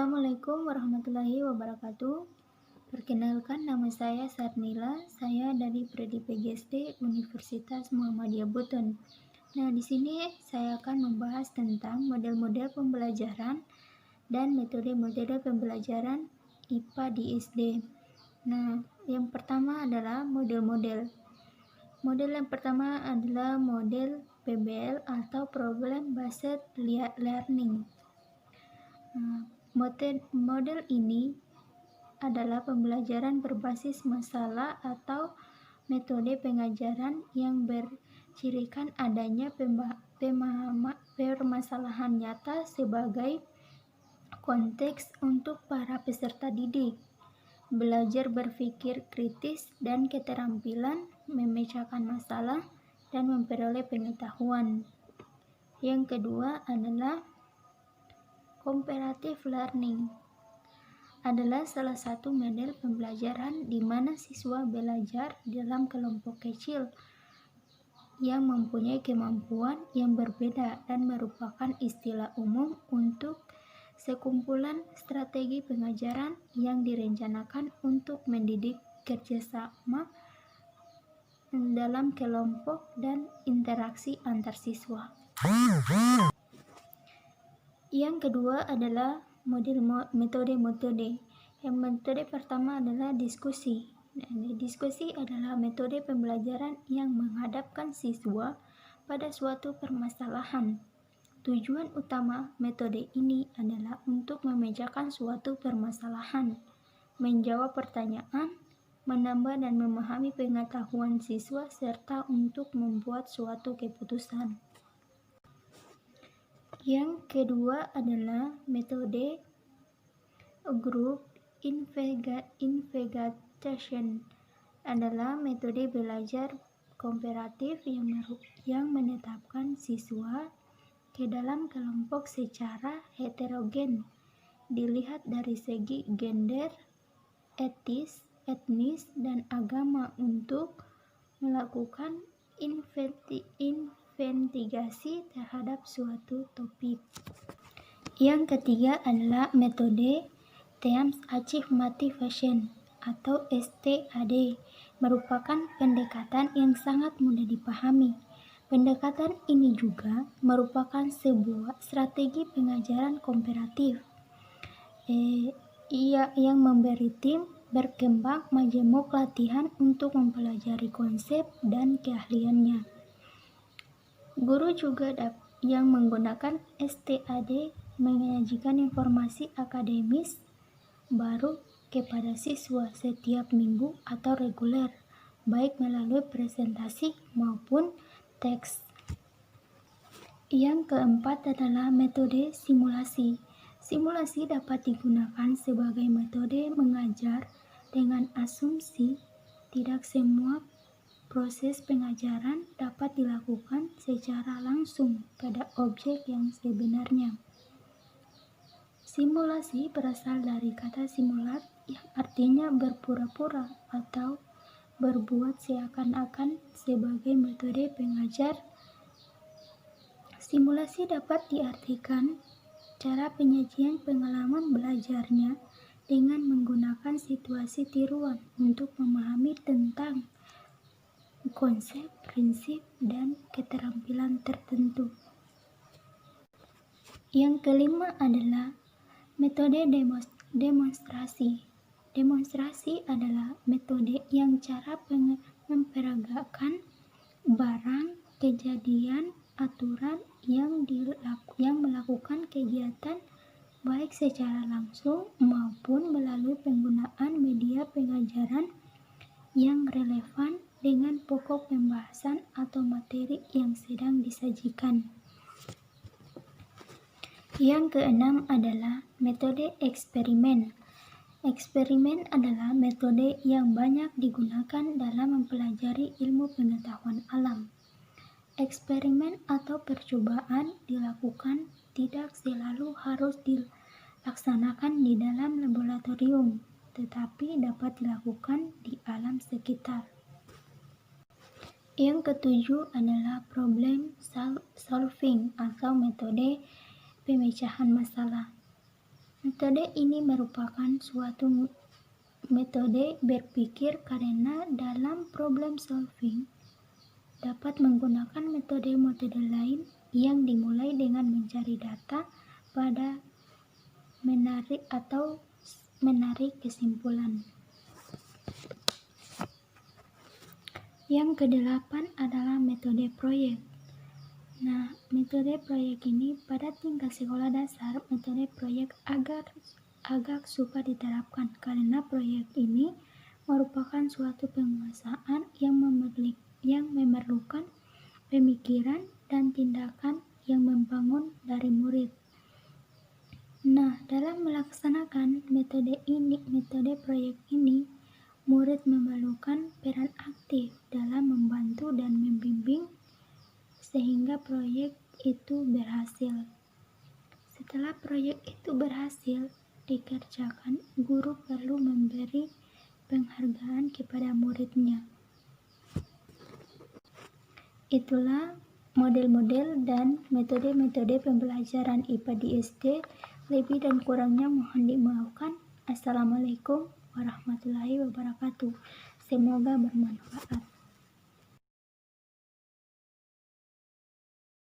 Assalamualaikum warahmatullahi wabarakatuh. Perkenalkan, nama saya Sarnila. Saya dari Prodi PGSD Universitas Muhammadiyah Buton. Nah, di sini saya akan membahas tentang model-model pembelajaran dan metode-metode pembelajaran IPA di SD. Nah, yang pertama adalah model-model. Model yang pertama adalah model PBL atau Problem Based Learning. Model ini adalah pembelajaran berbasis masalah atau metode pengajaran yang bercirikan adanya permasalahan nyata sebagai konteks untuk para peserta didik, belajar berpikir kritis dan keterampilan memecahkan masalah dan memperoleh pengetahuan. Yang kedua adalah comparative learning. Adalah salah satu model pembelajaran di mana siswa belajar dalam kelompok kecil yang mempunyai kemampuan yang berbeda dan merupakan istilah umum untuk sekumpulan strategi pengajaran yang direncanakan untuk mendidik kerjasama dalam kelompok dan interaksi antar siswa. Yang kedua adalah metode-metode. Yang metode pertama adalah diskusi. Diskusi adalah metode pembelajaran yang menghadapkan siswa pada suatu permasalahan. Tujuan utama metode ini adalah untuk memecahkan suatu permasalahan, menjawab pertanyaan, menambah dan memahami pengetahuan siswa, serta untuk membuat suatu keputusan. Yang kedua adalah metode group investigation. Adalah metode belajar komparatif yang menetapkan siswa ke dalam kelompok secara heterogen, dilihat dari segi gender, etnis, dan agama untuk melakukan investigasi terhadap suatu topik. Yang ketiga adalah metode Themes Achieve Motivation atau STAD, merupakan pendekatan yang sangat mudah dipahami. Pendekatan ini juga merupakan sebuah strategi pengajaran komparatif yang memberi tim berkembang majemuk latihan untuk mempelajari konsep dan keahliannya. Guru juga yang menggunakan STAD menyajikan informasi akademis baru kepada siswa setiap minggu atau reguler, baik melalui presentasi maupun teks. Yang keempat adalah metode simulasi. Simulasi dapat digunakan sebagai metode mengajar dengan asumsi tidak semua proses pengajaran dapat dilakukan secara langsung pada objek yang sebenarnya. Simulasi berasal dari kata simulat yang artinya berpura-pura atau berbuat seakan-akan sebagai metode pengajar. Simulasi dapat diartikan cara penyajian pengalaman belajarnya dengan menggunakan situasi tiruan untuk memahami tentang konsep, prinsip, dan keterampilan tertentu. Yang kelima adalah metode demonstrasi. Demonstrasi adalah metode yang cara memperagakan barang, kejadian, aturan yang melakukan kegiatan baik secara langsung maupun melalui penggunaan media pengajaran yang relevan dengan pokok pembahasan atau materi yang sedang disajikan. Yang keenam adalah metode eksperimen. Eksperimen adalah metode yang banyak digunakan dalam mempelajari ilmu pengetahuan alam. Eksperimen atau percobaan dilakukan tidak selalu harus dilaksanakan di dalam laboratorium, tetapi dapat dilakukan di alam sekitar. Yang ketujuh adalah problem solving atau metode pemecahan masalah. Metode ini merupakan suatu metode berpikir karena dalam problem solving dapat menggunakan metode-metode lain yang dimulai dengan mencari data pada menarik kesimpulan. Yang kedelapan adalah metode proyek. Nah, metode proyek ini pada tingkat sekolah dasar, metode proyek agak suka diterapkan karena proyek ini merupakan suatu penguasaan yang memerlukan pemikiran dan tindakan yang membangun dari murid. Nah, dalam melaksanakan metode proyek ini, murid memerlukan peran aktif dalam membantu dan membimbing sehingga proyek itu berhasil. Setelah proyek itu berhasil dikerjakan, guru perlu memberi penghargaan kepada muridnya. Itulah model-model dan metode-metode pembelajaran IPA di SD. Lebih dan kurangnya mohon dimaafkan. Assalamualaikum warahmatullahi wabarakatuh. Semoga bermanfaat.